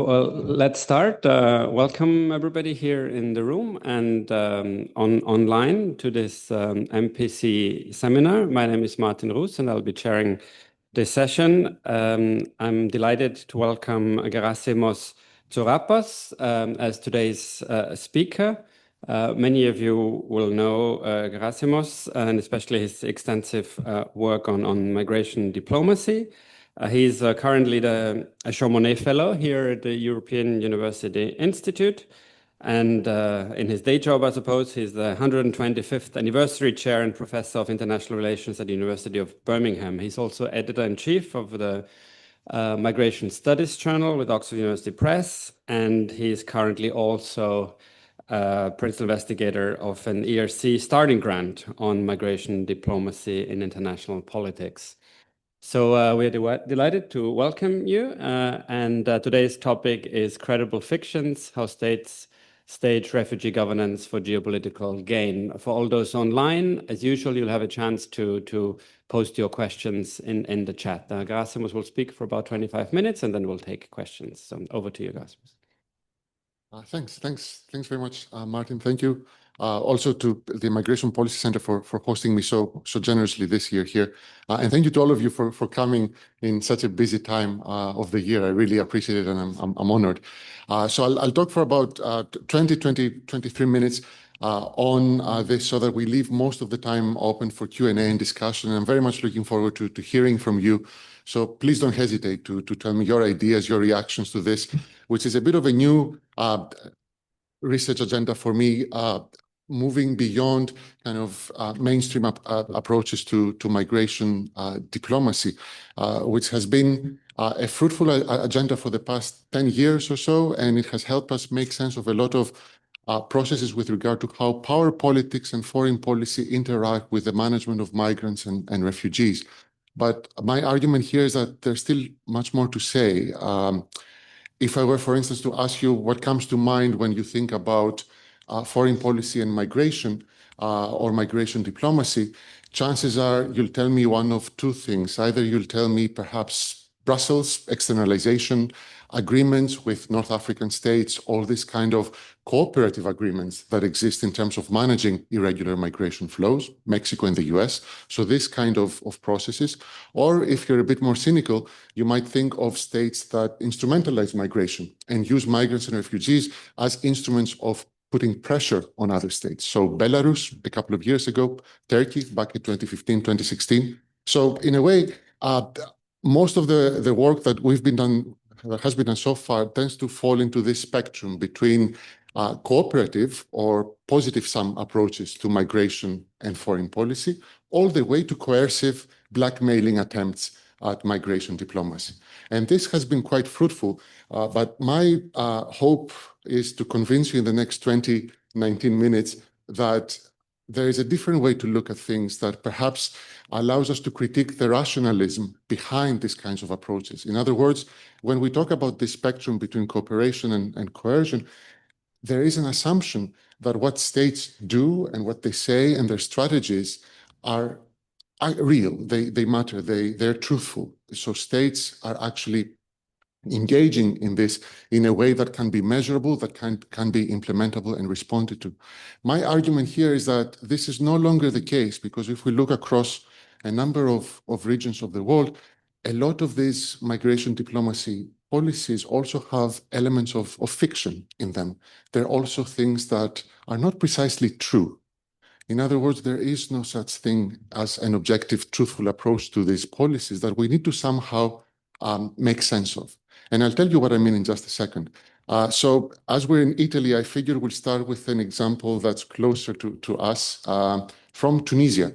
Well, let's start. Welcome everybody here in the room and online to this MPC seminar. My name is Martin Roos and I'll be chairing this session. I'm delighted to welcome Gerasimos Tsourapas as today's speaker. Many of you will know Gerasimos and especially his extensive work on migration diplomacy. He's currently a Chaumont Fellow here at the European University Institute. And in his day job, I suppose, he's the 125th anniversary chair and professor of international relations at the University of Birmingham. He's also editor-in-chief of the Migration Studies Journal with Oxford University Press. And he's currently also principal investigator of an ERC starting grant on migration diplomacy in international politics. So we are delighted to welcome you. Today's topic is credible fictions, how states stage refugee governance for geopolitical gain. For all those online, as usual, you'll have a chance to post your questions in the chat. Gerasimos will speak for about 25 minutes and then we'll take questions. So over to you, Gerasimos. Thanks very much, Martin. Thank you. Also to the Migration Policy Center for hosting me so generously this year here. And thank you to all of you for coming in such a busy time of the year. I really appreciate it and I'm honored. So I'll talk for about 23 minutes on this so that we leave most of the time open for Q&A and discussion. I'm very much looking forward to hearing from you. So please don't hesitate to tell me your ideas, your reactions to this, which is a bit of a new research agenda for me, moving beyond kind of mainstream approaches to migration diplomacy, which has been a fruitful agenda for the past 10 years or so, and it has helped us make sense of a lot of processes with regard to how power politics and foreign policy interact with the management of migrants and refugees. But my argument here is that there's still much more to say. If I were, for instance, to ask you what comes to mind when you think about foreign policy and migration or migration diplomacy, chances are you'll tell me one of two things. Either you'll tell me perhaps Brussels, externalization, agreements with North African states, all this kind of cooperative agreements that exist in terms of managing irregular migration flows, Mexico and the US. So this kind of processes. Or if you're a bit more cynical, you might think of states that instrumentalize migration and use migrants and refugees as instruments of putting pressure on other states. So Belarus, a couple of years ago, Turkey, back in 2015, 2016. So in a way, most of the work that has been done so far tends to fall into this spectrum between cooperative or positive-sum approaches to migration and foreign policy, all the way to coercive blackmailing attempts at migration diplomacy. And this has been quite fruitful, but my hope is to convince you in the next 19 minutes that there is a different way to look at things that perhaps allows us to critique the rationalism behind these kinds of approaches. In other words, when we talk about this spectrum between cooperation and coercion, there is an assumption that what states do and what they say and their strategies are real, they matter, they're truthful. So states are actually engaging in this in a way that can be measurable, that can be implementable and responded to. My argument here is that this is no longer the case, because if we look across a number of regions of the world, a lot of these migration diplomacy policies also have elements of fiction in them. They're also things that are not precisely true. In other words, there is no such thing as an objective, truthful approach to these policies that we need to somehow make sense of. And I'll tell you what I mean in just a second. So as we're in Italy, I figure we'll start with an example that's closer to us from Tunisia.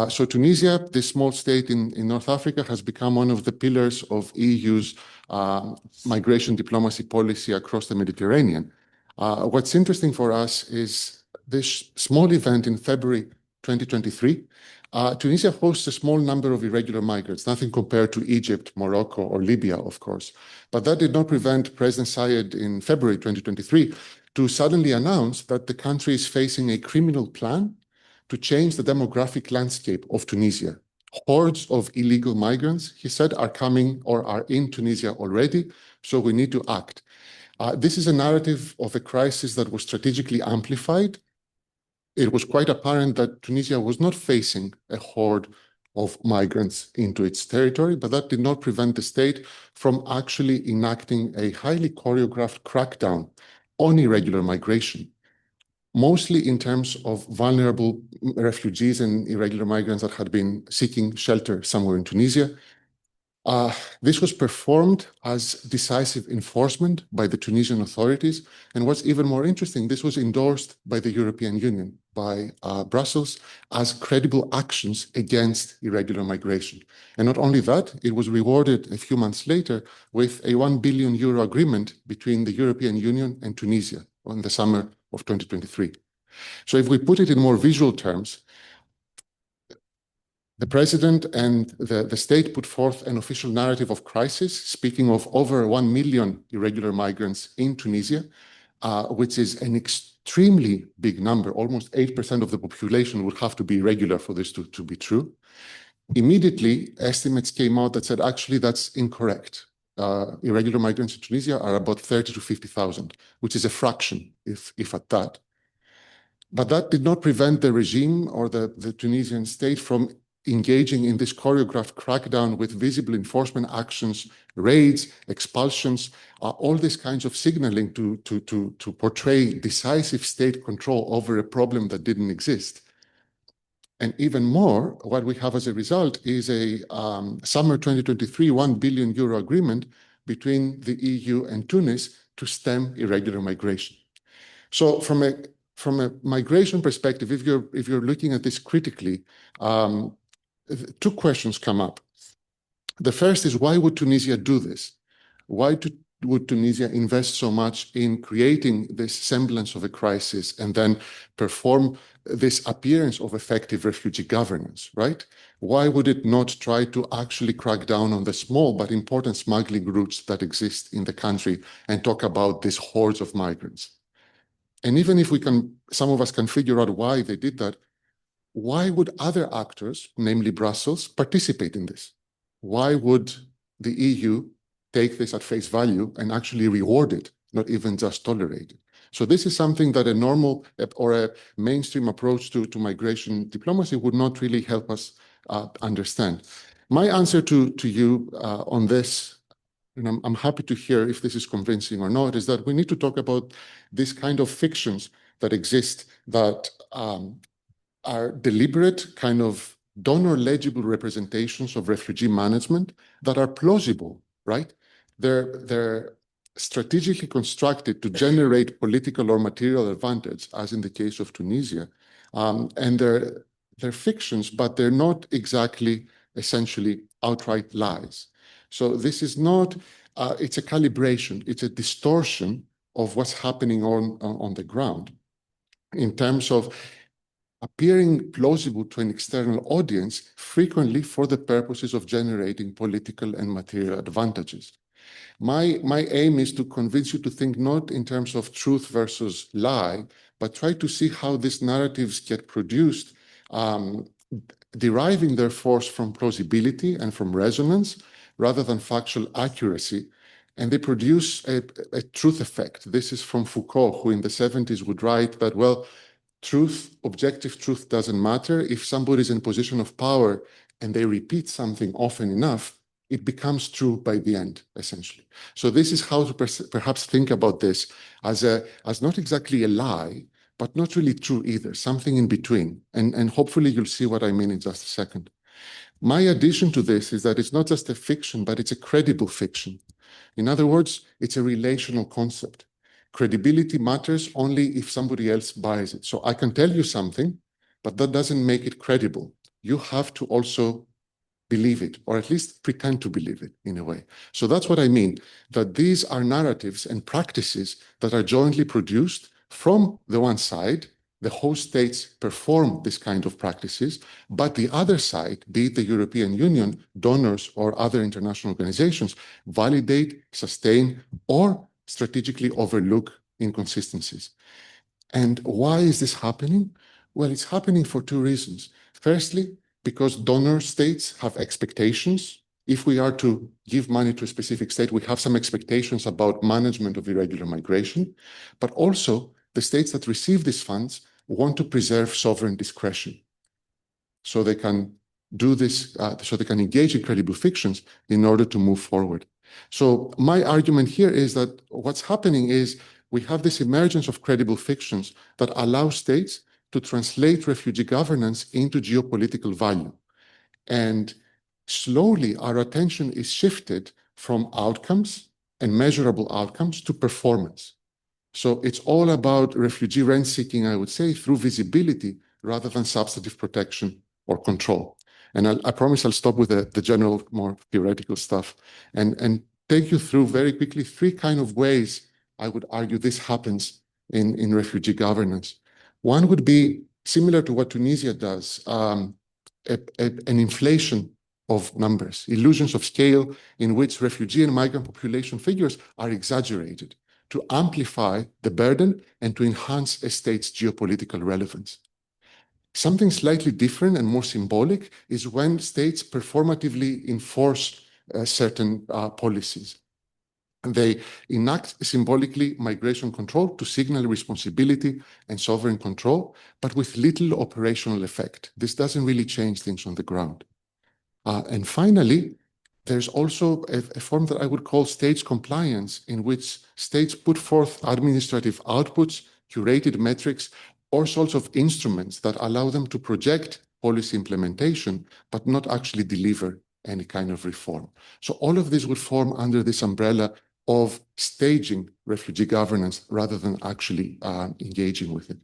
So Tunisia, this small state in North Africa, has become one of the pillars of EU's migration diplomacy policy across the Mediterranean. What's interesting for us is this small event in February 2023. Tunisia hosts a small number of irregular migrants, nothing compared to Egypt, Morocco, or Libya, of course. But that did not prevent President Sayed in February 2023 to suddenly announce that the country is facing a criminal plan to change the demographic landscape of Tunisia. Hordes of illegal migrants, he said, are coming or are in Tunisia already, so we need to act. This is a narrative of a crisis that was strategically amplified. It was quite apparent that Tunisia was not facing a horde of migrants into its territory, but that did not prevent the state from actually enacting a highly choreographed crackdown on irregular migration, mostly in terms of vulnerable refugees and irregular migrants that had been seeking shelter somewhere in Tunisia. This was performed as decisive enforcement by the Tunisian authorities. And what's even more interesting, this was endorsed by the European Union, by Brussels, as credible actions against irregular migration. And not only that, it was rewarded a few months later with a €1 billion agreement between the European Union and Tunisia in the summer of 2023. So if we put it in more visual terms, the president and the state put forth an official narrative of crisis, speaking of over 1 million irregular migrants in Tunisia, which is an extremely big number. Almost 8% of the population would have to be irregular for this to be true. Immediately, estimates came out that said, actually, that's incorrect. Irregular migrants in Tunisia are about 30 to 50,000, which is a fraction, if at that. But that did not prevent the regime or the Tunisian state from engaging in this choreographed crackdown with visible enforcement actions, raids, expulsions, all these kinds of signaling to portray decisive state control over a problem that didn't exist. And even more, what we have as a result is a summer 2023 €1 billion agreement between the EU and Tunis to stem irregular migration. So from a migration perspective, if you're looking at this critically, two questions come up. The first is, why would Tunisia do this? Why would Tunisia invest so much in creating this semblance of a crisis and then perform this appearance of effective refugee governance, right? Why would it not try to actually crack down on the small but important smuggling routes that exist in the country and talk about these hordes of migrants? And even if some of us can figure out why they did that, why would other actors, namely Brussels, participate in this? Why would the EU take this at face value and actually reward it, not even just tolerate it? So this is something that a normal or a mainstream approach to migration diplomacy would not really help us understand. My answer to you on this, and I'm happy to hear if this is convincing or not, is that we need to talk about these kind of fictions that exist that are deliberate, kind of donor-legible representations of refugee management that are plausible, right? They're strategically constructed to generate political or material advantage, as in the case of Tunisia. And they're fictions, but they're not exactly, essentially, outright lies. So this is not, it's a calibration, it's a distortion of what's happening on the ground in terms of appearing plausible to an external audience, frequently for the purposes of generating political and material advantages. My aim is to convince you to think not in terms of truth versus lie, but try to see how these narratives get produced, deriving their force from plausibility and from resonance, rather than factual accuracy. And they produce a truth effect. This is from Foucault, who in the 70s would write that, well, objective truth doesn't matter. If somebody is in a position of power and they repeat something often enough, it becomes true by the end, essentially. So this is how to perhaps think about this as not exactly a lie, but not really true either, something in between. And hopefully you'll see what I mean in just a second. My addition to this is that it's not just a fiction, but it's a credible fiction. In other words, it's a relational concept. Credibility matters only if somebody else buys it. So I can tell you something, but that doesn't make it credible. You have to also believe it, or at least pretend to believe it in a way. So that's what I mean, that these are narratives and practices that are jointly produced from the one side. The host states perform this kind of practices, but the other side, be it the European Union, donors, or other international organizations, validate, sustain, or strategically overlook inconsistencies. And why is this happening? Well, it's happening for two reasons. Firstly, because donor states have expectations if we are to give money to a specific state, we have some expectations about management of irregular migration, but also the states that receive these funds want to preserve sovereign discretion. So they can do this, so they can engage in credible fictions in order to move forward. So my argument here is that what's happening is we have this emergence of credible fictions that allow states to translate refugee governance into geopolitical value. And slowly our attention is shifted from outcomes and measurable outcomes to performance. So it's all about refugee rent-seeking, I would say, through visibility rather than substantive protection or control. And I promise I'll stop with the general, more theoretical stuff and take you through very quickly 3 kind of ways I would argue this happens in refugee governance. One would be similar to what Tunisia does, an inflation of numbers, illusions of scale in which refugee and migrant population figures are exaggerated to amplify the burden and to enhance a state's geopolitical relevance. Something slightly different and more symbolic is when states performatively enforce certain policies. They enact symbolically migration control to signal responsibility and sovereign control, but with little operational effect. This doesn't really change things on the ground. And finally, there's also a form that I would call stage compliance, in which states put forth administrative outputs, curated metrics, all sorts of instruments that allow them to project policy implementation, but not actually deliver any kind of reform. So all of this would form under this umbrella of staging refugee governance rather than actually engaging with it.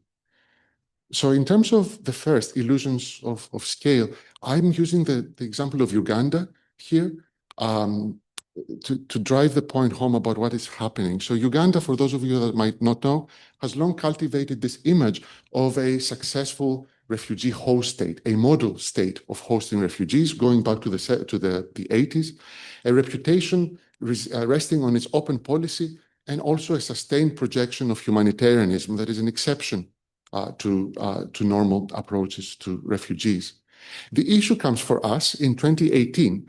So in terms of the first, illusions of scale, I'm using the example of Uganda here to drive the point home about what is happening. So Uganda, for those of you that might not know, has long cultivated this image of a successful refugee host state, a model state of hosting refugees going back to the 80s, a reputation resting on its open policy and also a sustained projection of humanitarianism that is an exception to normal approaches to refugees. The issue comes for us in 2018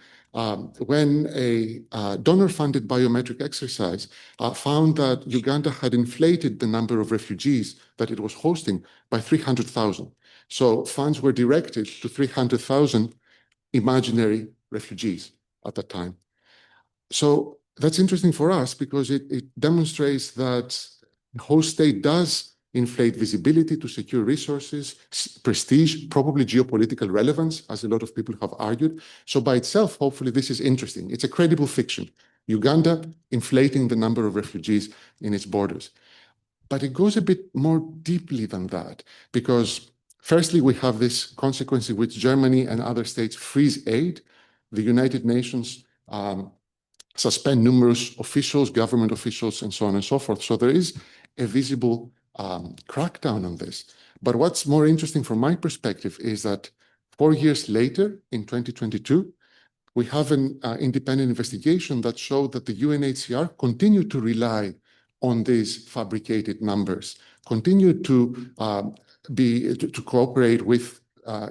when a donor-funded biometric exercise found that Uganda had inflated the number of refugees that it was hosting by 300,000. So funds were directed to 300,000 imaginary refugees at that time. So that's interesting for us because it demonstrates that the host state does inflate visibility to secure resources, prestige, probably geopolitical relevance, as a lot of people have argued. So by itself, hopefully this is interesting. It's a credible fiction. Uganda inflating the number of refugees in its borders. But it goes a bit more deeply than that, because firstly, we have this consequence in which Germany and other states freeze aid. The United Nations suspend numerous officials, government officials, and so on and so forth. So there is a visible crackdown on this. But what's more interesting from my perspective is that 4 years later, in 2022, we have an independent investigation that showed that the UNHCR continued to rely on these fabricated numbers, continued to cooperate with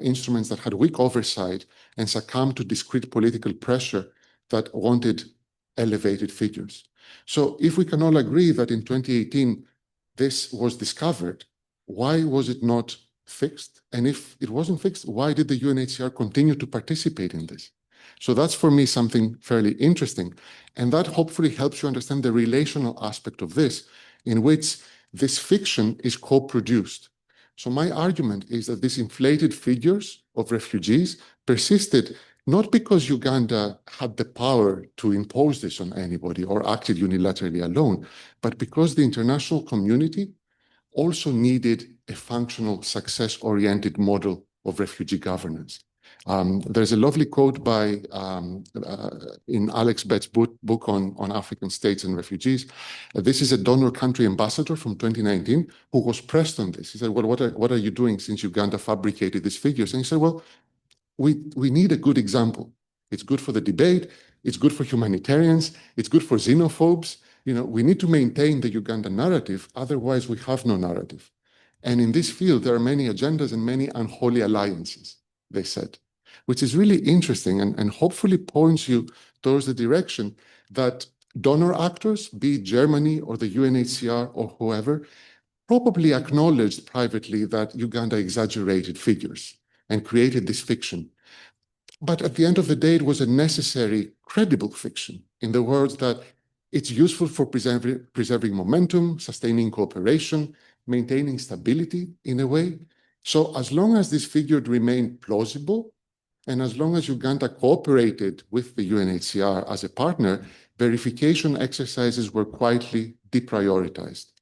instruments that had weak oversight and succumb to discrete political pressure that wanted elevated figures. So if we can all agree that in 2018 this was discovered, why was it not fixed? And if it wasn't fixed, why did the UNHCR continue to participate in this? So that's for me something fairly interesting. And that hopefully helps you understand the relational aspect of this, in which this fiction is co-produced. So my argument is that these inflated figures of refugees persisted not because Uganda had the power to impose this on anybody or acted unilaterally alone, but because the international community also needed a functional, success-oriented model of refugee governance. There's a lovely quote by in Alex Bett's book on African states and refugees. This is a donor country ambassador from 2019 who was pressed on this. He said, well, what are you doing since Uganda fabricated these figures? And he said, well, we need a good example. It's good for the debate. It's good for humanitarians. It's good for xenophobes. You know, we need to maintain the Ugandan narrative. Otherwise, we have no narrative. And in this field, there are many agendas and many unholy alliances, they said. which is really interesting and hopefully points you towards the direction that donor actors, be it Germany or the UNHCR or whoever, probably acknowledged privately that Uganda exaggerated figures and created this fiction. But at the end of the day, it was a necessary, credible fiction, in the words that it's useful for preserving momentum, sustaining cooperation, maintaining stability in a way. So as long as this figure remained plausible, and as long as Uganda cooperated with the UNHCR as a partner, verification exercises were quietly deprioritized.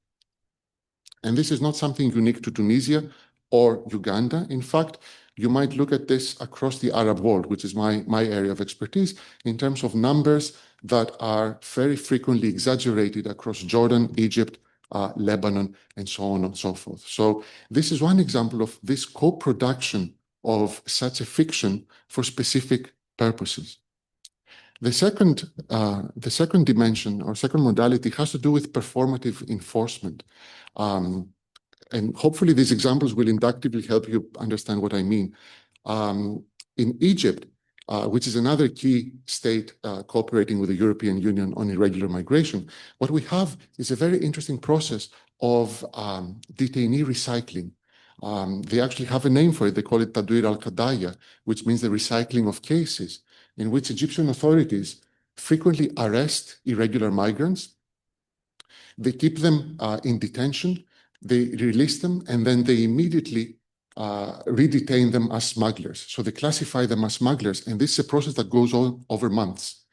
And this is not something unique to Tunisia or Uganda. In fact, you might look at this across the Arab world, which is my area of expertise, in terms of numbers that are very frequently exaggerated across Jordan, Egypt, Lebanon, and so on and so forth. So this is one example of this co-production of such a fiction for specific purposes. The second dimension or second modality has to do with performative enforcement. And hopefully these examples will inductively help you understand what I mean. In Egypt, which is another key state cooperating with the European Union on irregular migration, what we have is a very interesting process of detainee recycling. They actually have a name for it. They call it Tadwir al-Qadaya, which means the recycling of cases, in which Egyptian authorities frequently arrest irregular migrants. They keep them in detention, they release them, and then they immediately redetain them as smugglers. So they classify them as smugglers, and this is a process that goes on over months.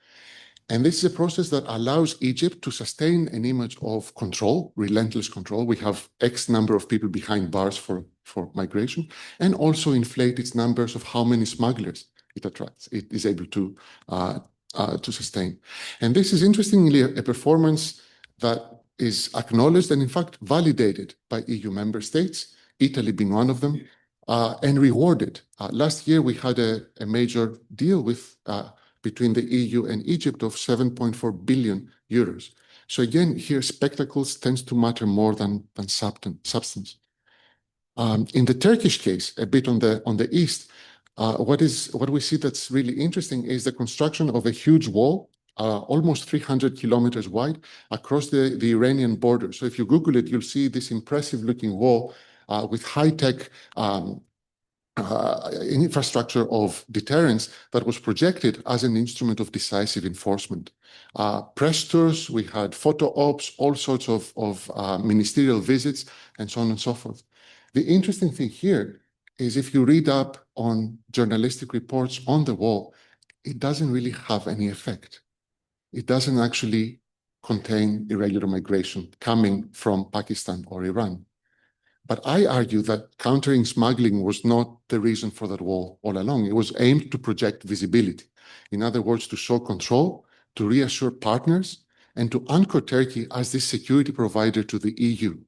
And this is a process that allows Egypt to sustain an image of control, relentless control. We have X number of people behind bars for migration, and also inflate its numbers of how many smugglers it attracts, it is able to sustain. And this is interestingly a performance that is acknowledged and in fact validated by EU member states, Italy being one of them, and rewarded. Last year, we had a major deal with between the EU and Egypt of 7.4 billion euros. So again, here spectacles tends to matter more than substance. In the Turkish case, a bit on the east, what we see that's really interesting is the construction of a huge wall, almost 300 kilometers wide, across the Iranian border. So if you Google it, you'll see this impressive-looking wall with high-tech infrastructure of deterrence that was projected as an instrument of decisive enforcement. Press tours, we had photo ops, all sorts of ministerial visits, and so on and so forth. The interesting thing here is if you read up on journalistic reports on the wall, it doesn't really have any effect. It doesn't actually contain irregular migration coming from Pakistan or Iran. But I argue that countering smuggling was not the reason for that wall all along. It was aimed to project visibility. In other words, to show control, to reassure partners, and to anchor Turkey as the security provider to the EU.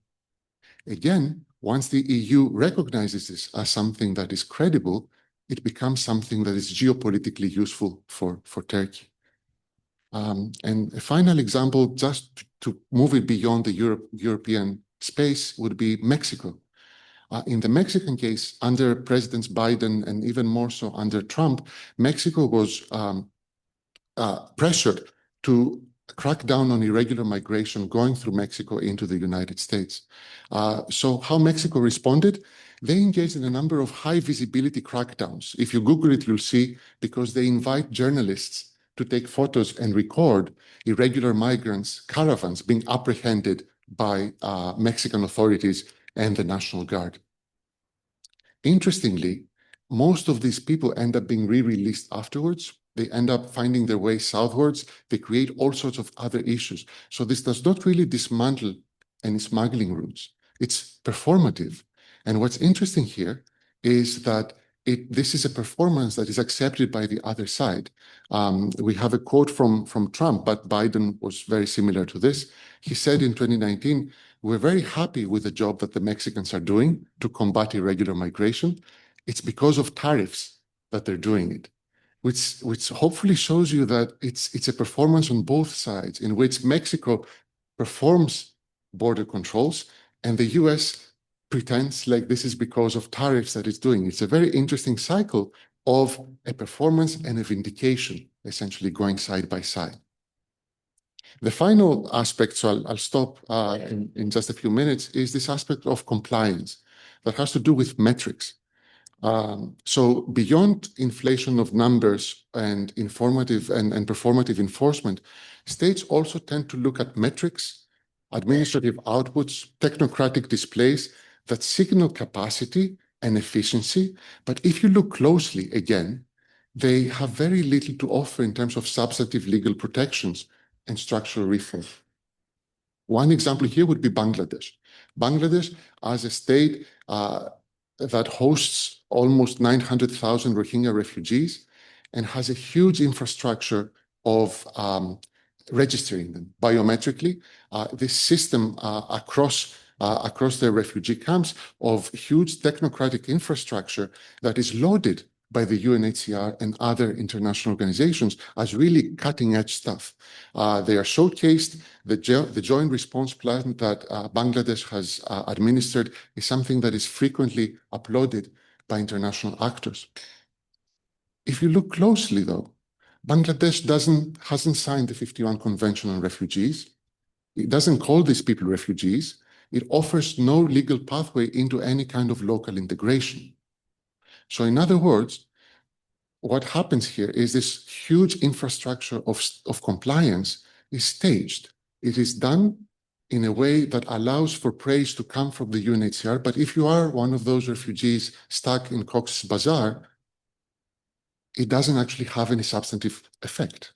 Again, once the EU recognizes this as something that is credible, it becomes something that is geopolitically useful for Turkey. And a final example, just to move it beyond the European space, would be Mexico. In the Mexican case, under Presidents Biden and even more so under Trump, Mexico was pressured to crack down on irregular migration going through Mexico into the United States. So how Mexico responded? They engaged in a number of high visibility crackdowns. If you Google it, you'll see, because they invite journalists to take photos and record irregular migrants, caravans being apprehended by Mexican authorities and the National Guard. Interestingly, most of these people end up being re-released afterwards. They end up finding their way southwards. They create all sorts of other issues. So this does not really dismantle any smuggling routes. It's performative. And what's interesting here is that this is a performance that is accepted by the other side. We have a quote from Trump, but Biden was very similar to this. He said in 2019, "We're very happy with the job that the Mexicans are doing to combat irregular migration. It's because of tariffs that they're doing it," which hopefully shows you that it's a performance on both sides, in which Mexico performs border controls and the US pretends like this is because of tariffs that it's doing. It's a very interesting cycle of a performance and a vindication, essentially going side by side. The final aspect, so I'll stop in just a few minutes, is this aspect of compliance that has to do with metrics. So beyond inflation of numbers and informative and performative enforcement, states also tend to look at metrics, administrative outputs, technocratic displays that signal capacity and efficiency. But if you look closely again, they have very little to offer in terms of substantive legal protections and structural reform. One example here would be Bangladesh. Bangladesh, as a state that hosts almost 900,000 Rohingya refugees and has a huge infrastructure of registering them biometrically. This system across the refugee camps of huge technocratic infrastructure that is loaded by the UNHCR and other international organizations as really cutting-edge stuff. They are showcased. The joint response plan that Bangladesh has administered is something that is frequently uploaded by international actors. If you look closely, though, Bangladesh hasn't signed the 51 Convention on Refugees. It doesn't call these people refugees. It offers no legal pathway into any kind of local integration. So in other words, what happens here is this huge infrastructure of compliance is staged. It is done in a way that allows for praise to come from the UNHCR. But if you are one of those refugees stuck in Cox's Bazar, it doesn't actually have any substantive effect.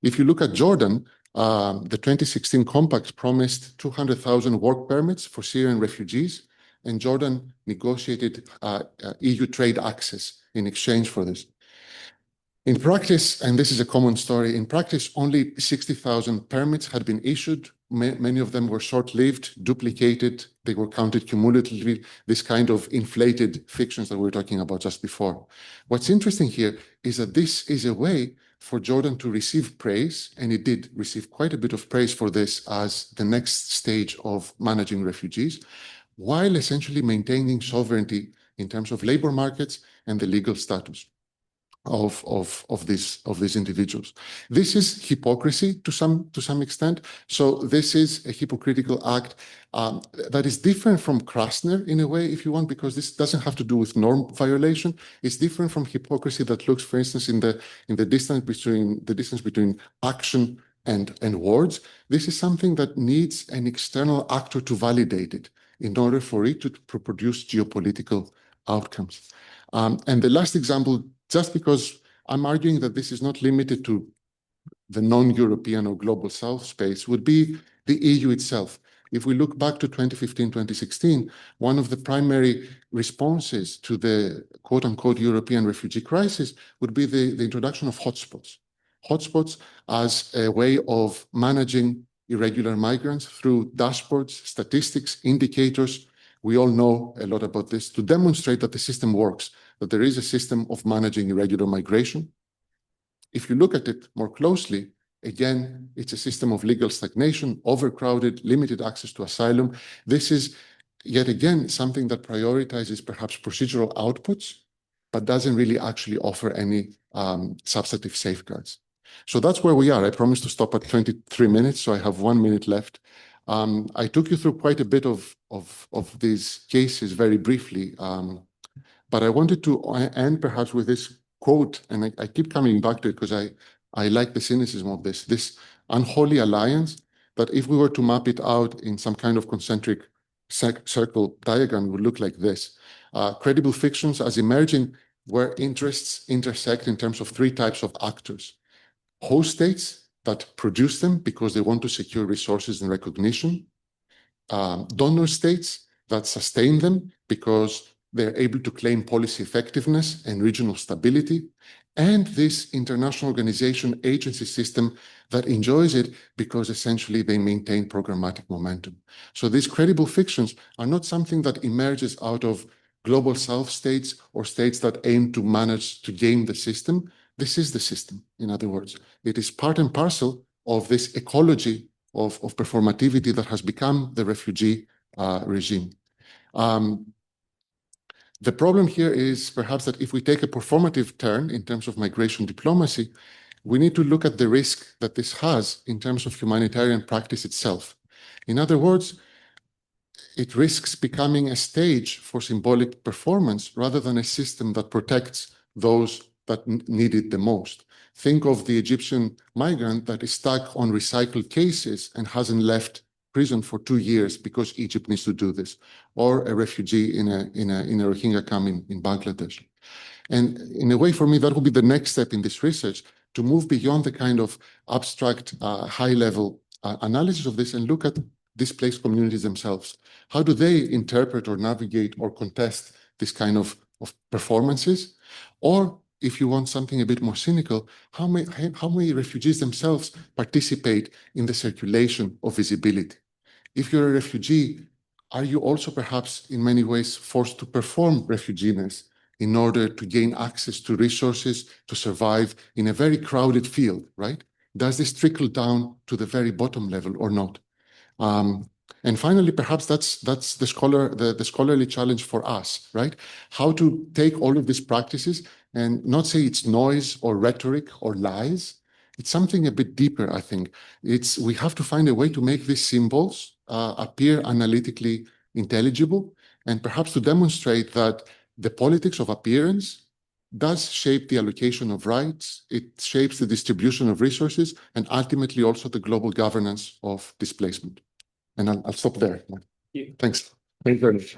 If you look at Jordan, the 2016 compact promised 200,000 work permits for Syrian refugees, and Jordan negotiated EU trade access in exchange for this. In practice, and this is a common story, in practice, only 60,000 permits had been issued. Many of them were short-lived, duplicated. They were counted cumulatively, this kind of inflated fictions that we were talking about just before. What's interesting here is that this is a way for Jordan to receive praise, and it did receive quite a bit of praise for this as the next stage of managing refugees, while essentially maintaining sovereignty in terms of labor markets and the legal status of these individuals. This is hypocrisy to some extent. So this is a hypocritical act that is different from Krasner in a way, if you want, because this doesn't have to do with norm violation. It's different from hypocrisy that looks, for instance, in the distance between action and words. This is something that needs an external actor to validate it in order for it to produce geopolitical outcomes. And the last example, just because I'm arguing that this is not limited to the non-European or global South space, would be the EU itself. If we look back to 2015, 2016, one of the primary responses to the quote-unquote European refugee crisis would be the introduction of hotspots. Hotspots as a way of managing irregular migrants through dashboards, statistics, indicators. We all know a lot about this to demonstrate that the system works, that there is a system of managing irregular migration. If you look at it more closely, again, it's a system of legal stagnation, overcrowded, limited access to asylum. This is, yet again, something that prioritizes perhaps procedural outputs, but doesn't really actually offer any substantive safeguards. So that's where we are. I promised to stop at 23 minutes, so I have 1 minute left. I took you through quite a bit of these cases very briefly, but I wanted to end perhaps with this quote, and I keep coming back to it because I like the cynicism of this unholy alliance, that if we were to map it out in some kind of concentric circle diagram, would look like this. Credible fictions as emerging where interests intersect in terms of three types of actors. Host states that produce them because they want to secure resources and recognition. Donor states that sustain them because they're able to claim policy effectiveness and regional stability. And this international organization agency system that enjoys it because essentially they maintain programmatic momentum. So these credible fictions are not something that emerges out of global South states or states that aim to manage to game the system. This is the system, in other words. It is part and parcel of this ecology of performativity that has become the refugee regime. The problem here is perhaps that if we take a performative turn in terms of migration diplomacy, we need to look at the risk that this has in terms of humanitarian practice itself. In other words, it risks becoming a stage for symbolic performance rather than a system that protects those that need it the most. Think of the Egyptian migrant that is stuck on recycled cases and hasn't left prison for 2 years because Egypt needs to do this, or a refugee in a Rohingya camp in Bangladesh. And in a way, for me, that will be the next step in this research, to move beyond the kind of abstract, high-level analysis of this and look at displaced communities themselves. How do they interpret or navigate or contest this kind of performances? Or if you want something a bit more cynical, how many refugees themselves participate in the circulation of visibility? If you're a refugee, are you also perhaps in many ways forced to perform refugeeness in order to gain access to resources to survive in a very crowded field, right? Does this trickle down to the very bottom level or not? And finally, perhaps that's the scholarly challenge for us, right? How to take all of these practices and not say it's noise or rhetoric or lies. It's something a bit deeper, I think. We have to find a way to make these symbols appear analytically intelligible, and perhaps to demonstrate that the politics of appearance does shape the allocation of rights, it shapes the distribution of resources, and ultimately also the global governance of displacement. And I'll stop there. Thanks. Thank you very much.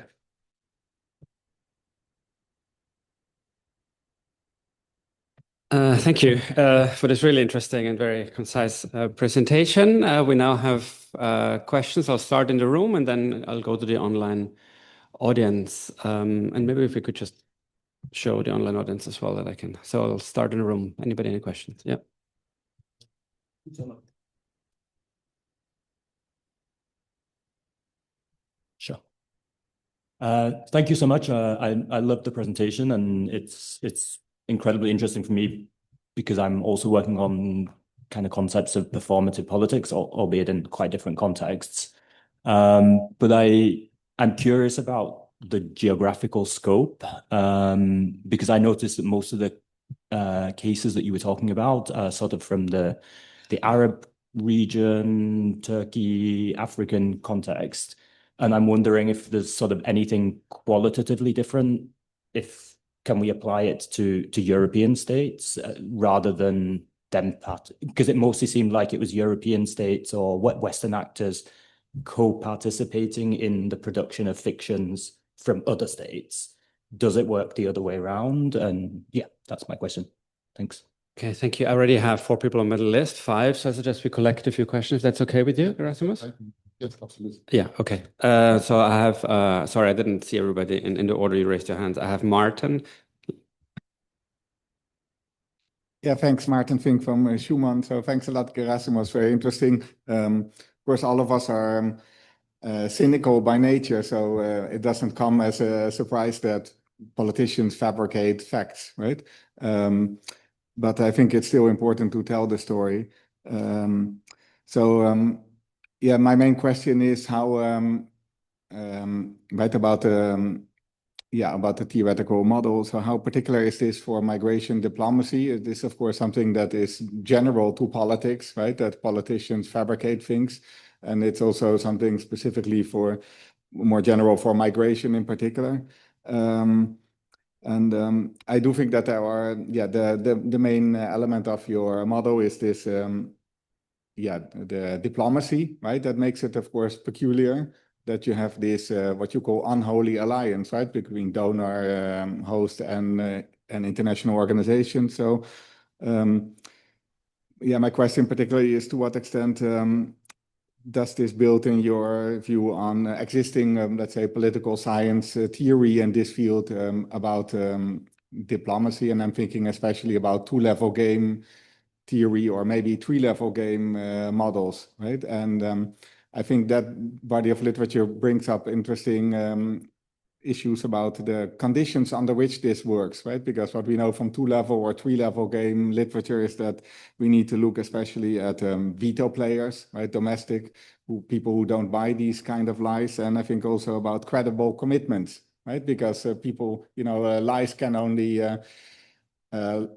Thank you for this really interesting and very concise presentation. We now have questions. I'll start in the room and then I'll go to the online audience. And maybe if we could just show the online audience as well that I can. So I'll start in the room. Anybody, any questions? Yeah. Sure. Thank you so much. I love the presentation, and it's incredibly interesting for me because I'm also working on kind of concepts of performative politics, albeit in quite different contexts. But I'm curious about the geographical scope, because I noticed that most of the cases that you were talking about are sort of from the Arab region, Turkey, African context. And I'm wondering if there's sort of anything qualitatively different, can we apply it to European states rather than them, because it mostly seemed like it was European states or Western actors co-participating in the production of fictions from other states. Does it work the other way around? And yeah, that's my question. Thanks. Okay, thank you. I already have 4 people on my list, 5, so I suggest we collect a few questions, if that's okay with you, Gerasimos? Yes, absolutely. Yeah, okay. So I have, sorry, I didn't see everybody in the order you raised your hands. I have Martin. Yeah, thanks, Martin Fink from Schumann. So thanks a lot, Gerasimos. Very interesting. Of course, all of us are cynical by nature, so it doesn't come as a surprise that politicians fabricate facts, right? But I think it's still important to tell the story. Yeah, my main question is how, right, about the theoretical model. So how particular is this for migration diplomacy? It is, of course, something that is general to politics, right? That politicians fabricate things. And it's also something specifically for more general for migration in particular. I do think that there are, the main element of your model is this, the diplomacy, right? That makes it, of course, peculiar that you have this, what you call unholy alliance, right? Between donor, host and international organizations. So, my question particularly is to what extent does this build in your view on existing, let's say, political science theory in this field about diplomacy? And I'm thinking especially about 2-level game theory or maybe 3-level game models, right? And I think that body of literature brings up interesting issues about the conditions under which this works, right? Because what we know from 2-level or 3-level game literature is that we need to look especially at veto players, right? Domestic people who don't buy these kind of lies. And I think also about credible commitments, right? Because people, lies can only,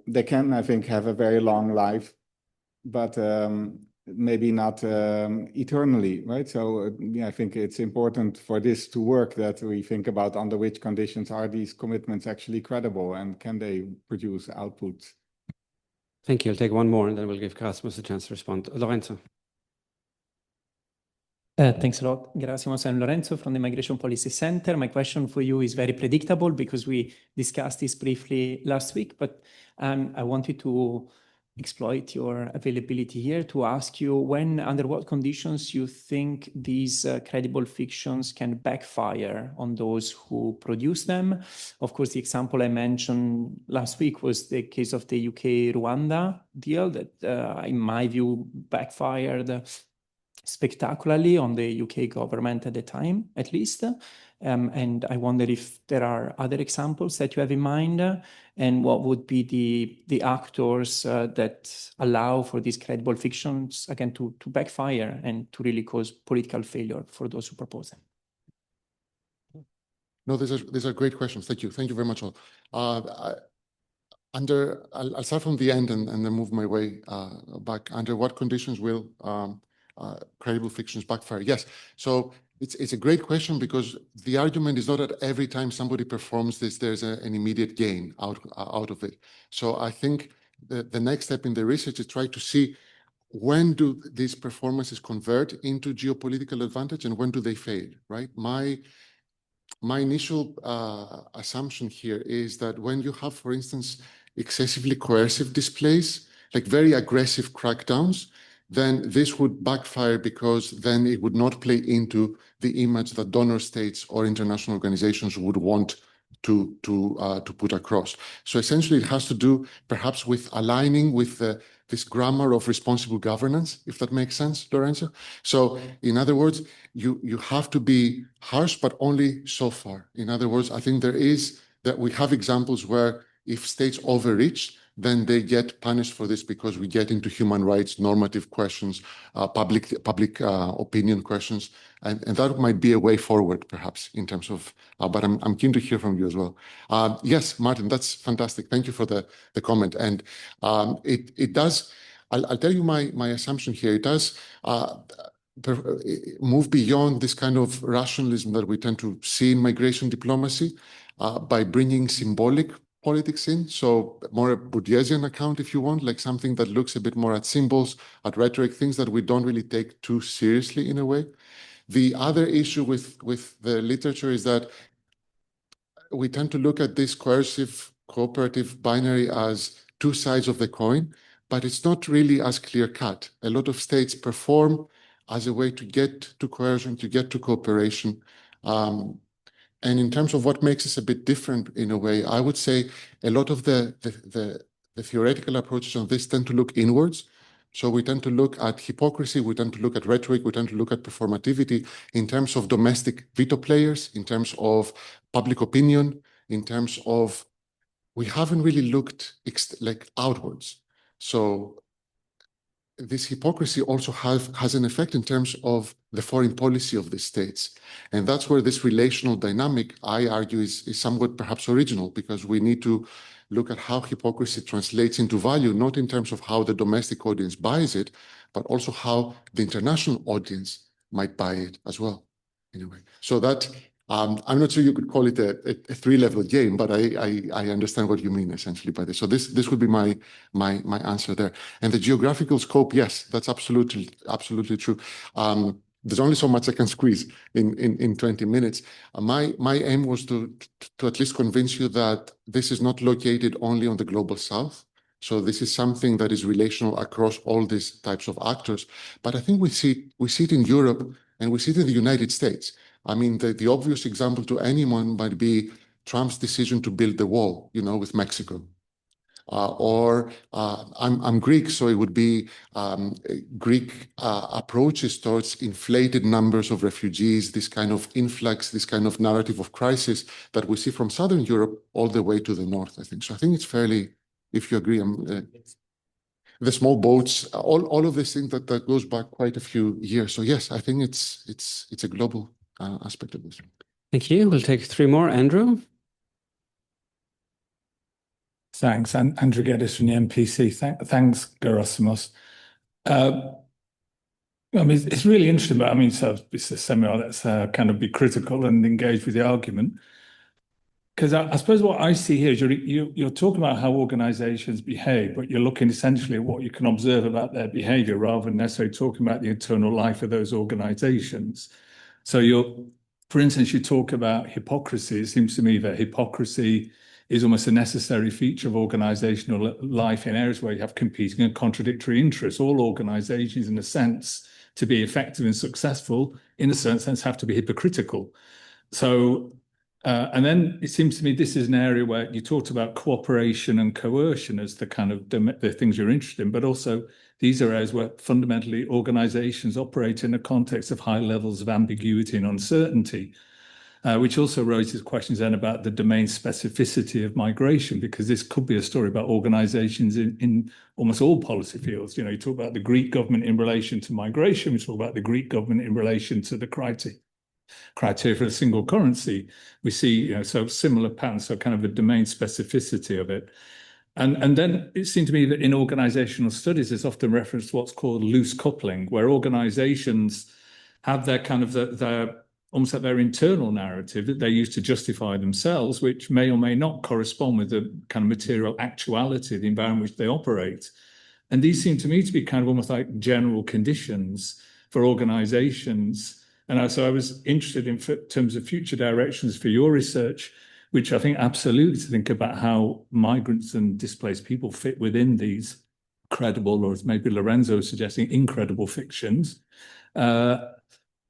they can, I think, have a very long life, but maybe not eternally, right? So I think it's important for this to work that we think about under which conditions are these commitments actually credible and can they produce outputs? Thank you. I'll take one more and then we'll give Gerasimos a chance to respond. Lorenzo. Thanks a lot, Gerasimos. I'm Lorenzo from the Migration Policy Center. My question for you is very predictable because we discussed this briefly last week, but I wanted to exploit your availability here to ask you under what conditions you think these credible fictions can backfire on those who produce them. Of course, the example I mentioned last week was the case of the UK-Rwanda deal that, in my view, backfired spectacularly on the UK government at the time, at least. And I wonder if there are other examples that you have in mind, and what would be the actors that allow for these credible fictions, again, to backfire and to really cause political failure for those who propose them. No, these are great questions. Thank you. Thank you very much all. I'll start from the end and then move my way back. Under what conditions will credible fictions backfire? Yes. So it's a great question because the argument is not that every time somebody performs this, there's an immediate gain out of it. So I think the next step in the research is try to see when do these performances convert into geopolitical advantage and when do they fade, right? My initial assumption here is that when you have, for instance, excessively coercive displays, like very aggressive crackdowns, then this would backfire because then it would not play into the image that donor states or international organizations would want to put across. So essentially, it has to do perhaps with aligning with this grammar of responsible governance, if that makes sense, Lorenzo. So in other words, you have to be harsh, but only so far. In other words, I think we have examples where if states overreach, then they get punished for this because we get into human rights, normative questions, public opinion questions, and that might be a way forward, perhaps, in terms of. But I'm keen to hear from you as well. Yes, Martin, that's fantastic. Thank you for the comment, and it does. I'll tell you my assumption here. It does move beyond this kind of rationalism that we tend to see in migration diplomacy by bringing symbolic politics in, so more a Bourdieusian account, if you want, like something that looks a bit more at symbols, at rhetoric, things that we don't really take too seriously in a way. The other issue with the literature is that we tend to look at this coercive, cooperative binary as two sides of the coin, but it's not really as clear-cut. A lot of states perform as a way to get to coercion, to get to cooperation. And in terms of what makes us a bit different in a way, I would say a lot of the theoretical approaches on this tend to look inwards. So we tend to look at hypocrisy, we tend to look at rhetoric, we tend to look at performativity in terms of domestic veto players, in terms of public opinion, in terms of, we haven't really looked like outwards. So this hypocrisy also has an effect in terms of the foreign policy of the states. And that's where this relational dynamic, I argue, is somewhat perhaps original, because we need to look at how hypocrisy translates into value, not in terms of how the domestic audience buys it, but also how the international audience might buy it as well, in a way. So that, I'm not sure you could call it a three-level game, but I understand what you mean essentially by this. So this would be my answer there. And the geographical scope, yes, that's absolutely true. There's only so much I can squeeze in 20 minutes. My aim was to at least convince you that this is not located only on the global south. So this is something that is relational across all these types of actors. But I think we see it in Europe and we see it in the United States. I mean, the obvious example to anyone might be Trump's decision to build the wall, with Mexico. I'm Greek, so it would be Greek approaches towards inflated numbers of refugees, this kind of influx, this kind of narrative of crisis that we see from Southern Europe all the way to the north, I think. So I think it's fairly, if you agree, the small boats, all of these things that goes back quite a few years. So yes, I think it's a global aspect of this. Thank you. We'll take 3 more. Andrew? Thanks. Andrew Geddes from the MPC. Thanks, Gerasimos. I mean, it's really interesting, but I mean, so it's a seminar that's kind of be critical and engage with the argument. Because I suppose what I see here is you're talking about how organizations behave, but you're looking essentially at what you can observe about their behavior rather than necessarily talking about the internal life of those organizations. So for instance, you talk about hypocrisy. It seems to me that hypocrisy is almost a necessary feature of organizational life in areas where you have competing and contradictory interests. All organizations, in a sense, to be effective and successful, in a certain sense, have to be hypocritical. So, and then it seems to me this is an area where you talked about cooperation and coercion as the kind of the things you're interested in, but also these are areas where fundamentally organizations operate in a context of high levels of ambiguity and uncertainty, which also raises questions then about the domain specificity of migration, because this could be a story about organizations in almost all policy fields. You know, you talk about the Greek government in relation to migration, we talk about the Greek government in relation to the criteria for a single currency. We see, you know, so similar patterns, so kind of a domain specificity of it. And then it seemed to me that in organizational studies, there's often reference to what's called loose coupling, where organizations have their kind of their almost like their internal narrative that they use to justify themselves, which may or may not correspond with the kind of material actuality of the environment which they operate. And these seem to me to be kind of almost like general conditions for organizations. And so I was interested in terms of future directions for your research, which I think absolutely to think about how migrants and displaced people fit within these credible, or as maybe Lorenzo was suggesting, incredible fictions.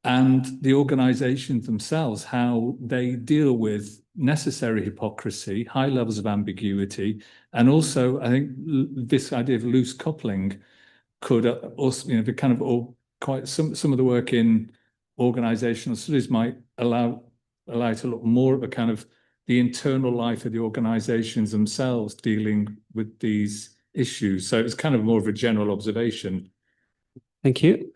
And the organizations themselves, how they deal with necessary hypocrisy, high levels of ambiguity, and also I think this idea of loose coupling could also, you know, be kind of all quite some of the work in organizational studies might allow to look more at the kind of the internal life of the organizations themselves dealing with these issues. So it's kind of more of a general observation. Thank you.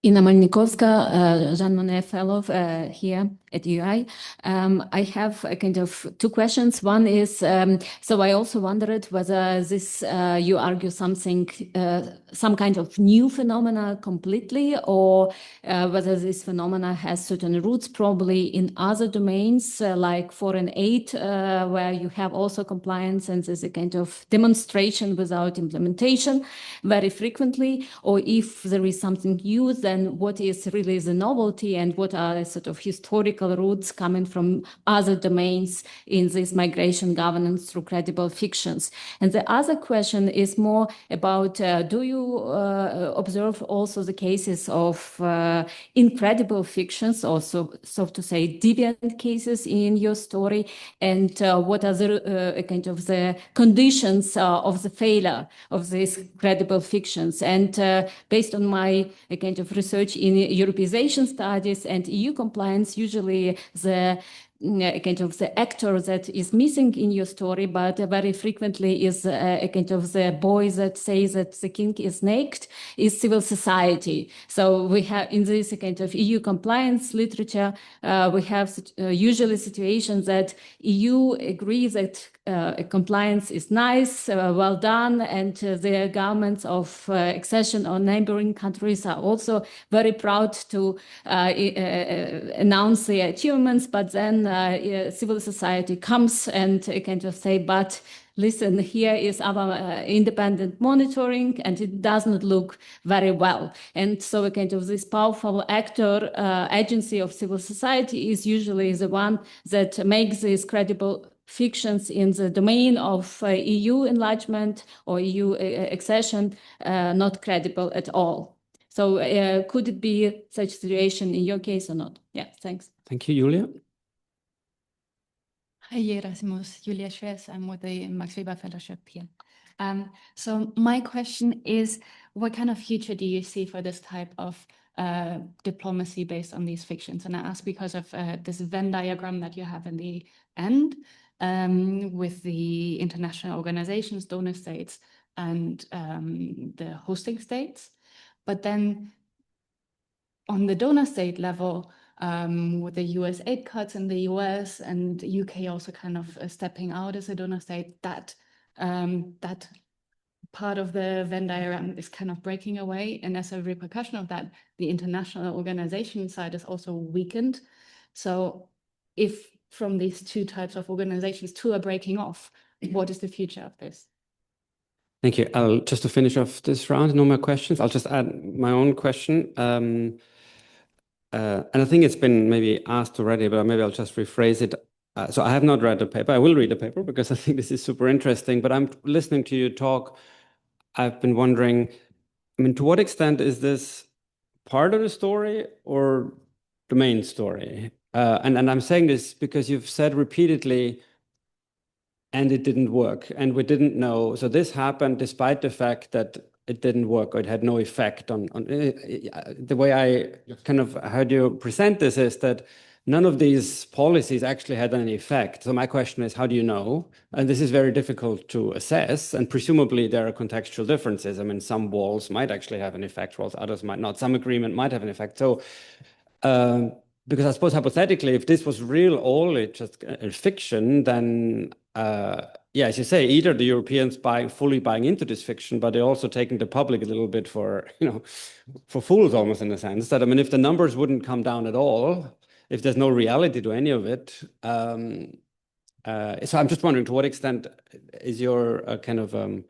Ina Malnikovska, Jean Monnet Fellow here at UI. I have a kind of 2 questions. One is, so I also wondered whether this, you argue something, some kind of new phenomena completely, or whether this phenomena has certain roots probably in other domains, like foreign aid, where you have also compliance and there's a kind of demonstration without implementation very frequently, or if there is something new, then what is really the novelty and what are the sort of historical roots coming from other domains in this migration governance through credible fictions. And the other question is more about, do you observe also the cases of incredible fictions, also, so to say, deviant cases in your story, and what are the kind of the conditions of the failure of these credible fictions? And based on my kind of research in Europeization studies and EU compliance, usually the kind of the actor that is missing in your story, but very frequently is a kind of the boy that says that the king is naked, is civil society. So we have in this kind of EU compliance literature, we have usually situations that EU agrees that compliance is nice, well done, and the governments of accession or neighboring countries are also very proud to announce their achievements, but then civil society comes and kind of say, but listen, here is our independent monitoring, and it does not look very well. And so a kind of this powerful actor agency of civil society is usually the one that makes these credible fictions in the domain of EU enlargement or EU accession not credible at all. So could it be such a situation in your case or not? Yeah, thanks. Thank you, Julia. Hi, Gerasimos, Julia Schwers. I'm with the Max Weber Fellowship here. So my question is, what kind of future do you see for this type of diplomacy based on these fictions? And I ask because of this Venn diagram that you have in the end with the international organizations, donor states, and the hosting states. But then on the donor state level, with the US aid cuts in the US and UK also kind of stepping out as a donor state, that that part of the Venn diagram is kind of breaking away. And as a repercussion of that, the international organization side is also weakened. So if from these two types of organizations, two are breaking off, what is the future of this? Thank you. Just to finish off this round, no more questions. I'll just add my own question. And I think it's been maybe asked already, but maybe I'll just rephrase it. So I have not read the paper. I will read the paper because I think this is super interesting, but I'm listening to you talk. I've been wondering, I mean, to what extent is this part of the story or the main story? And I'm saying this because you've said repeatedly, and it didn't work, and we didn't know. So this happened despite the fact that it didn't work or it had no effect on the way I kind of heard you present this is that none of these policies actually had any effect. So my question is, how do you know? And this is very difficult to assess. And presumably there are contextual differences. I mean, some walls might actually have an effect, whilst others might not. Some agreement might have an effect. So, because I suppose hypothetically, if this was real, all it just fiction, then yeah, as you say, either the Europeans fully buying into this fiction, but they're also taking the public a little bit for, for fools almost in a sense that, I mean, if the numbers wouldn't come down at all, if there's no reality to any of it. So I'm just wondering, to what extent is your kind of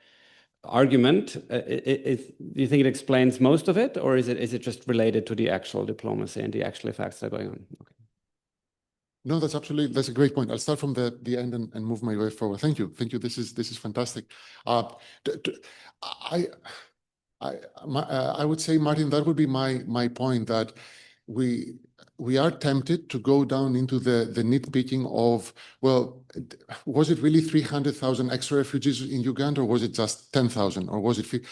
argument, do you think it explains most of it, or is it just related to the actual diplomacy and the actual effects that are going on? Okay. No, that's a great point. I'll start from the end and move my way forward. Thank you. This is fantastic. I would say, Martin, that would be my point, that we are tempted to go down into the nitpicking of, well, was it really 300,000 extra refugees in Uganda, or was it just 10,000, or was it?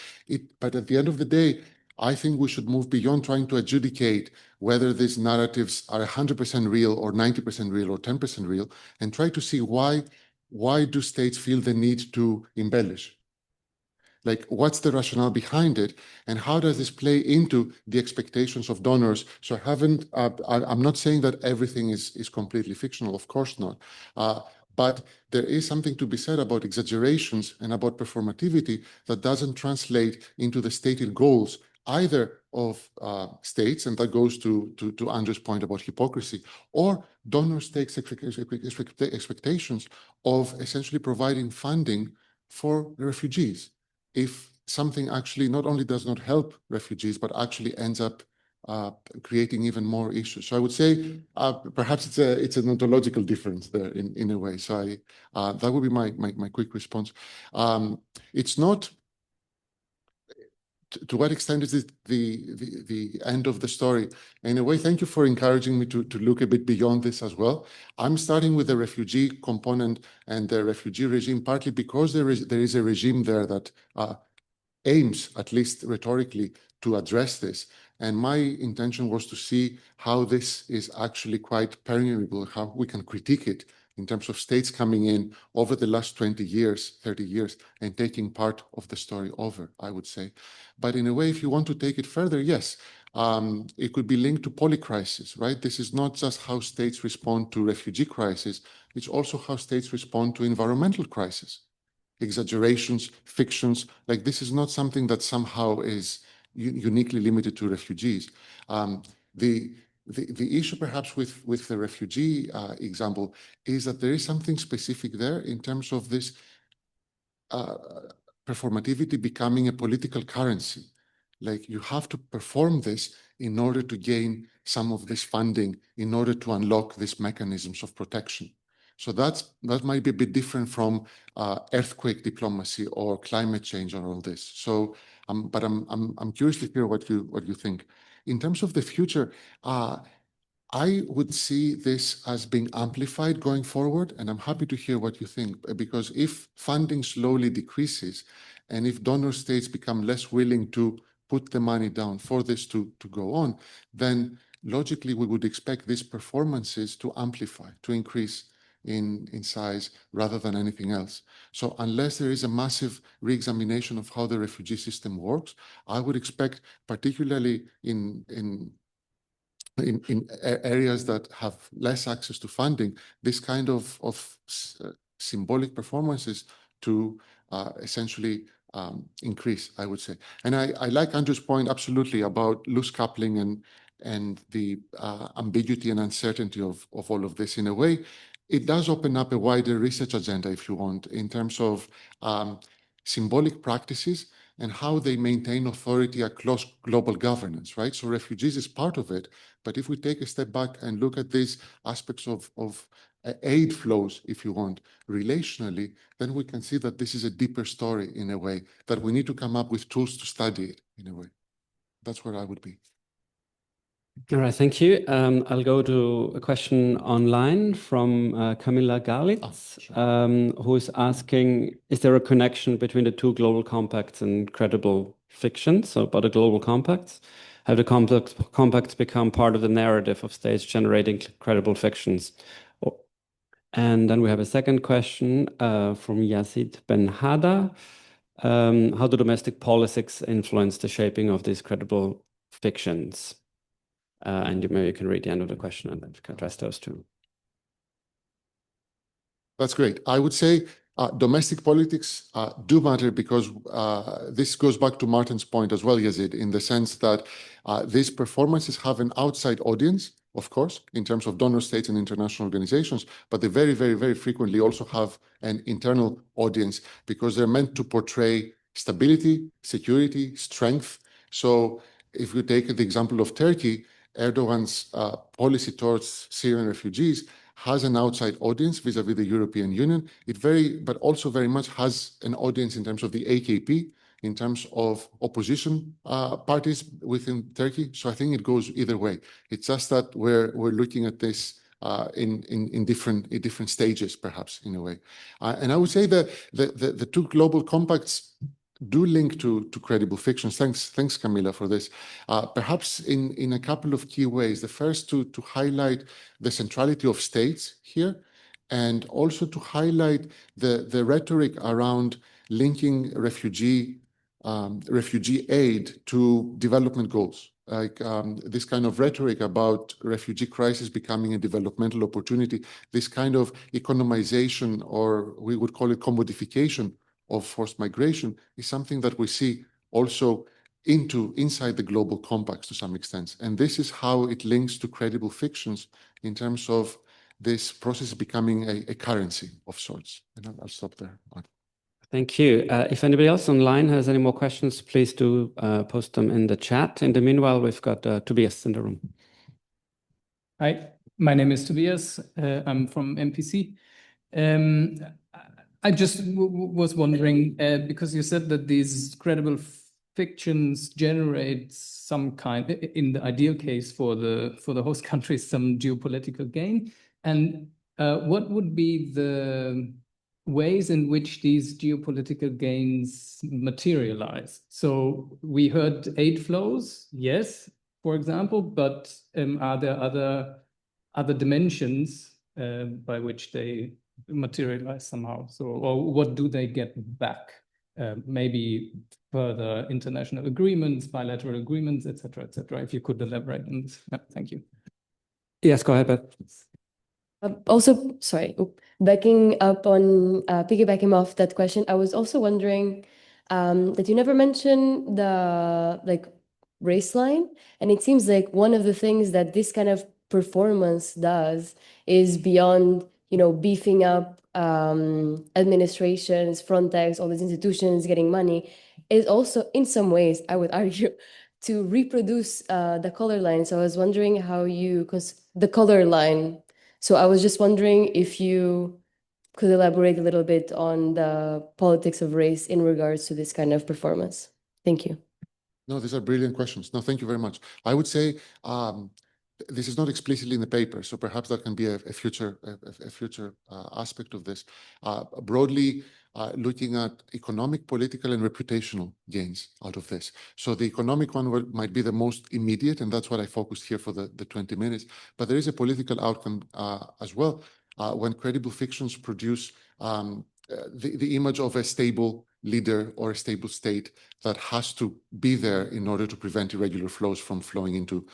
But at the end of the day, I think we should move beyond trying to adjudicate whether these narratives are 100% real or 90% real or 10% real, and try to see why do states feel the need to embellish? Like, what's the rationale behind it, and how does this play into the expectations of donors? So I'm not saying that everything is completely fictional, of course not. But there is something to be said about exaggerations and about performativity that doesn't translate into the stated goals either of states, and that goes to Andrew's point about hypocrisy, or donor states' expectations of essentially providing funding for the refugees. If something actually not only does not help refugees, but actually ends up creating even more issues. So I would say perhaps it's an ontological difference there in a way. So that would be my quick response. It's not. To what extent is it the end of the story? In a way, thank you for encouraging me to look a bit beyond this as well. I'm starting with the refugee component and the refugee regime, partly because there is a regime there that aims, at least rhetorically, to address this. And my intention was to see how this is actually quite permeable, how we can critique it in terms of states coming in over the last 20 years, 30 years, and taking part of the story over, I would say. But in a way, if you want to take it further, yes, it could be linked to polycrisis, right? This is not just how states respond to refugee crisis, it's also how states respond to environmental crisis. Exaggerations, fictions, like this is not something that somehow is uniquely limited to refugees. The issue perhaps with the refugee example is that there is something specific there in terms of this performativity becoming a political currency. Like, you have to perform this in order to gain some of this funding, in order to unlock these mechanisms of protection. So that might be a bit different from earthquake diplomacy or climate change or all this. So, but I'm curious to hear what you think. In terms of the future, I would see this as being amplified going forward, and I'm happy to hear what you think, because if funding slowly decreases, and if donor states become less willing to put the money down for this to go on, then logically we would expect these performances to amplify, to increase in size rather than anything else. So unless there is a massive re-examination of how the refugee system works, I would expect, particularly in in areas that have less access to funding, this kind of symbolic performances to essentially increase, I would say. And I like Andrew's point absolutely about loose coupling and the ambiguity and uncertainty of all of this. In a way, it does open up a wider research agenda, if you want, in terms of symbolic practices and how they maintain authority across global governance, right? So refugees is part of it, but if we take a step back and look at these aspects of aid flows, if you want, relationally, then we can see that this is a deeper story in a way, that we need to come up with tools to study it in a way. That's where I would be. All right, thank you. I'll go to a question online from Camilla Galitz, who is asking, is there a connection between the two global compacts and credible fiction? So about the global compacts, have the compacts become part of the narrative of states generating credible fictions? And then we have a second question from Yazid Ben Hada. How do domestic politics influence the shaping of these credible fictions? And maybe you can read the end of the question and then address those two. That's great. I would say domestic politics do matter because this goes back to Martin's point as well, Yazid, in the sense that these performances have an outside audience, of course, in terms of donor states and international organizations, but they very, very, very frequently also have an internal audience because they're meant to portray stability, security, strength. So if you take the example of Turkey, Erdogan's policy towards Syrian refugees has an outside audience vis-a-vis the European Union. But also very much has an audience in terms of the AKP, in terms of opposition parties within Turkey. So I think it goes either way. It's just that we're looking at this in different stages, perhaps, in a way. And I would say that the two global compacts do link to credible fictions. Thanks, Camilla, for this. Perhaps in a couple of key ways. The first to highlight the centrality of states here, and also to highlight the rhetoric around linking refugee aid to development goals. Like this kind of rhetoric about refugee crisis becoming a developmental opportunity, this kind of economization, or we would call it commodification of forced migration, is something that we see also inside the global compacts to some extent. And this is how it links to credible fictions in terms of this process becoming a currency of sorts. And I'll stop there. Thank you. If anybody else online has any more questions, please do post them in the chat. In the meanwhile, we've got Tobias in the room. Hi, my name is Tobias. I'm from MPC. I just was wondering, because you said that these credible fictions generate some kind, in the ideal case for the host country, some geopolitical gain. And what would be the ways in which these geopolitical gains materialize? So we heard aid flows, yes, for example, but are there other dimensions by which they materialize somehow? So, or what do they get back? Maybe further international agreements, bilateral agreements, etc., etc. If you could elaborate on this. Yeah, thank you. Yes, go ahead, Beth. Also, sorry, backing up on piggybacking off that question, I was also wondering that you never mentioned the race line, and it seems like one of the things that this kind of performance does is beyond beefing up administrations, Frontex, all these institutions getting money, is also in some ways, I would argue, to reproduce the color line. So I was wondering how the color line. So I was just wondering if you could elaborate a little bit on the politics of race in regards to this kind of performance. Thank you. No, these are brilliant questions. No, thank you very much. I would say this is not explicitly in the paper, so perhaps that can be a future aspect of this. Broadly, looking at economic, political, and reputational gains out of this. So the economic one might be the most immediate, and that's what I focused here for the 20 minutes. But there is a political outcome as well when credible fictions produce the image of a stable leader or a stable state that has to be there in order to prevent irregular flows from flowing into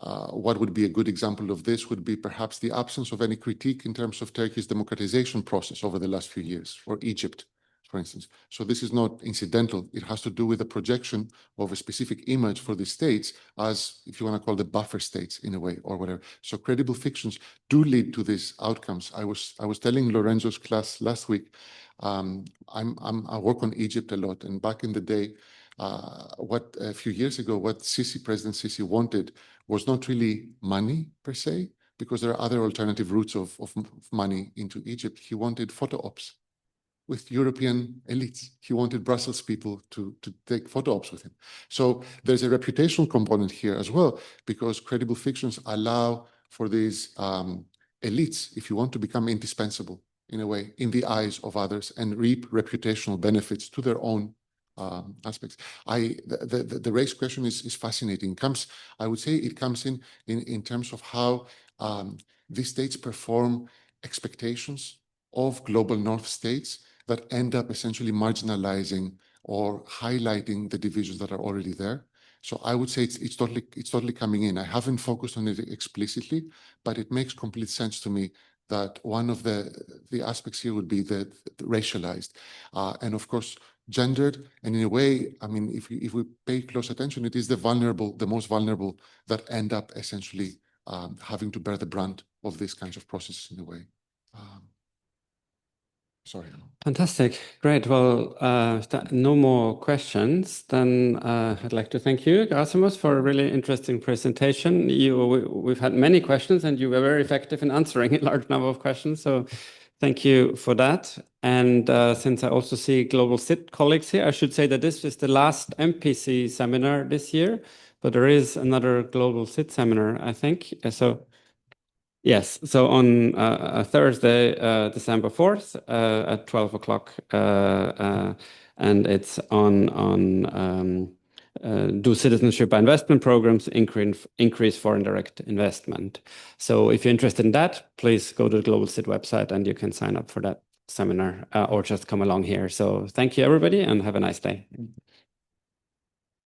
What would be a good example of this would be perhaps the absence of any critique in terms of Turkey's democratization process over the last few years, or Egypt, for instance. So this is not incidental. It has to do with the projection of a specific image for the states as, if you want to call the buffer states in a way, or whatever. So credible fictions do lead to these outcomes. I was telling Lorenzo's class last week, I work on Egypt a lot, and back in the day, a few years ago, what President Sisi wanted was not really money per se, because there are other alternative routes of money into Egypt. He wanted photo ops with European elites. He wanted Brussels people to take photo ops with him. So there's a reputational component here as well, because credible fictions allow for these elites, if you want to become indispensable in a way, in the eyes of others, and reap reputational benefits to their own aspects. The race question is fascinating. I would say it comes in terms of how these states perform expectations of global North states that end up essentially marginalizing or highlighting the divisions that are already there. So I would say it's totally coming in. I haven't focused on it explicitly, but it makes complete sense to me that one of the aspects here would be the racialized, and of course gendered, and in a way, I mean, if we pay close attention, it is the most vulnerable that end up essentially having to bear the brunt of these kinds of processes in a way. Sorry. Fantastic. Great. Well, no more questions. Then I'd like to thank you, Gerasimos, for a really interesting presentation. We've had many questions, and you were very effective in answering a large number of questions. So thank you for that. And since I also see Global CIT colleagues here, I should say that this is the last MPC seminar this year, but there is another Global CIT seminar, I think. So yes, so on Thursday, December 4th at 12 o'clock, and it's on do citizenship by investment programs increase foreign direct investment. So if you're interested in that, please go to the Global CIT website and you can sign up for that seminar or just come along here. So thank you, everybody, and have a nice day.